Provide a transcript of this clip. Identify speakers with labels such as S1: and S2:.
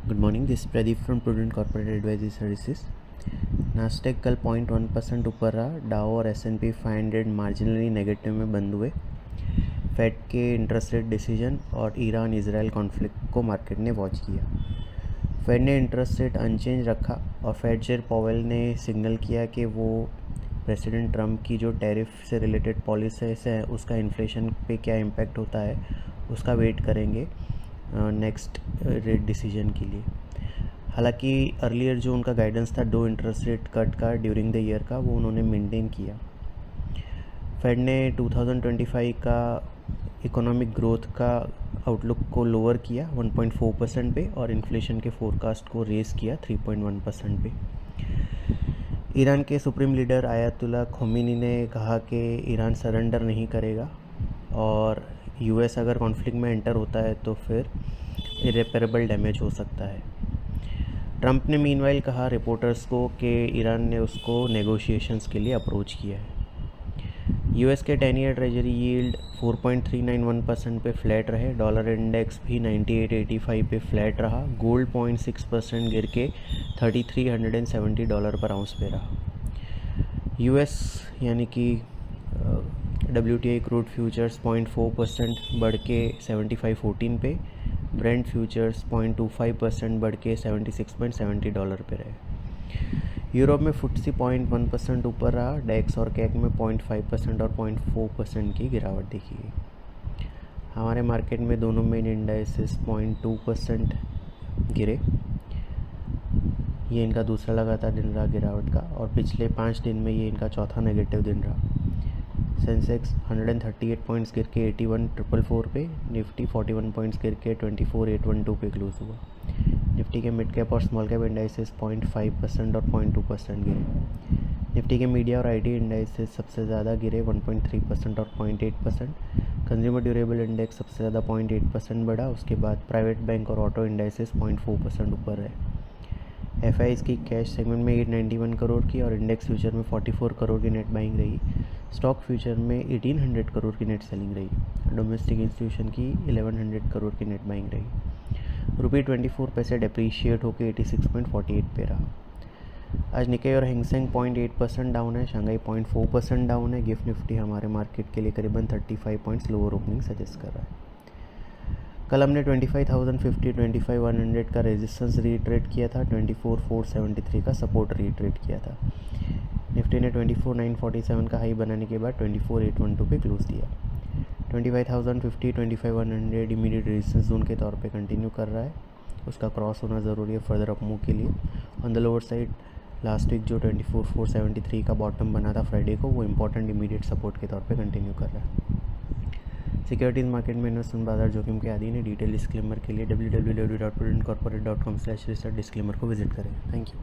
S1: Good morning, this Pradeep from prudent corporate advisory services. Nasdaq कल 0.1% ऊपर रहा। डाउ और S&P 500 मार्जिनली नेगेटिव में बंद हुए। फेड के इंटरेस्ट रेट डिसीजन और ईरान इजराइल कॉन्फ्लिक्ट को मार्केट ने वॉच किया। फेड ने इंटरेस्ट रेट अनचेंज रखा और फेड चेयर पॉवेल ने सिग्नल किया कि वो प्रेसिडेंट ट्रंप की जो टैरिफ से रिलेटेड पॉलिसीज है उसका इन्फ्लेशन पे क्या इम्पैक्ट होता है उसका वेट करेंगे नेक्स्ट रेट डिसीजन के लिए। हालांकि अर्लियर जो उनका गाइडेंस था 2 इंटरेस्ट रेट कट का ड्यूरिंग द ईयर का, वो उन्होंने मेंटेन किया। फेड ने 2025 का इकोनॉमिक ग्रोथ का आउटलुक को लोअर किया 1.4% पे और इन्फ्लेशन के फोरकास्ट को रेज़ किया 3.1% पे। ईरान के सुप्रीम लीडर आयतुल्ला खोमेनी ने कहा कि ईरान सरेंडर नहीं करेगा और यूएस अगर कॉन्फ्लिक्ट में एंटर होता है तो फिर इरेपरेबल डैमेज हो सकता है। ट्रंप ने मीनवाइल कहा रिपोर्टर्स को कि ईरान ने उसको नेगोशिएशंस के लिए अप्रोच किया है। यूएस के 10 ईयर ट्रेजरी यील्ड 4.391% पे फ्लैट रहे। डॉलर इंडेक्स भी 98.85 पे फ्लैट रहा। गोल्ड 0.6% गिर के $3,370 पर आउंस पे रहा। यूएस यानी कि WTI क्रूड फ्यूचर्स 0.4% बढ़ के 75.14 पे। ब्रेंट फ्यूचर्स 0.25% बढ़ के $76.70 पे रहे। यूरोप में FTSE 0.1% ऊपर रहा। डेक्स और कैक में 0.5% और 0.4% की गिरावट देखी गई। हमारे मार्केट में दोनों मेन इंडाइसेस 0.2% गिरे। ये इनका दूसरा लगातार दिन रहा गिरावट का और पिछले 5 दिन में ये इनका चौथा नेगेटिव दिन रहा। सेंसेक्स 138 पॉइंट्स गिर के 81,444 पे। निफ्टी 41 पॉइंट्स गिर के 24,812 पे क्लोज हुआ। निफ्टी के मिड कैप और स्मॉल कैप इंडाइसेस 0.5% और 0.2% गिरे। निफ्टी के मीडिया और आईटी इंडाइसेस सबसे ज़्यादा गिरे 1.3% और 0.8%। कंज्यूमर ड्यूरेबल इंडेक्स सबसे ज़्यादा 0.8% बढ़ा। उसके बाद प्राइवेट बैंक और ऑटो इंडाइसेस 0.4% ऊपर रहे। एफआईज की कैश सेगमेंट में 891 करोड़ की और इंडेक्स फ्यूचर में 44 करोड़ की नेट बाइंग रही। स्टॉक फ्यूचर में 1800 करोड़ की नेट सेलिंग रही। डोमेस्टिक इंस्टीट्यूशन की 1100 करोड़ की नेट बाइंग रही। रुपये 24 पैसे डेप्रीशिएट होकर 86.48 पे रहा। आज निक्केई और हैंगसेंग 0.8% डाउन है। शंघाई 0.4% डाउन है। गिफ्ट निफ्टी हमारे मार्केट के लिए करीबन 35 पॉइंट्स लोअर ओपनिंग सजेस्ट कर रहा है। कल हमने 25,050 25,100 का रेजिस्टेंस रीट्रेट किया था। 24,473 का सपोर्ट रीट्रेट किया था। निफ्टी ने 24,947 का हाई बनाने के बाद 24,812 पे क्लोज दिया। 25,050 25,100 इमीडिएट रेजिस्टेंस जोन के तौर पे कंटिन्यू कर रहा है। उसका क्रॉस होना ज़रूरी है फर्दर अप मूव के लिए। On the lower side last week जो 24,473 का बॉटम बना था फ्राइडे को, वो इंपॉर्टेंट इमीडिएट सपोर्ट के तौर पे कंटिन्यू कर रहा है। सिक्योरिटीज़ मार्केट में इन्वेस्टमेंट बाजार जोखिम के अधीन है। डिटेल डिस्क्लेमर के लिए www.prudentcorporate.com/research डिस्क्लेमर को विजिट करें। Thank you.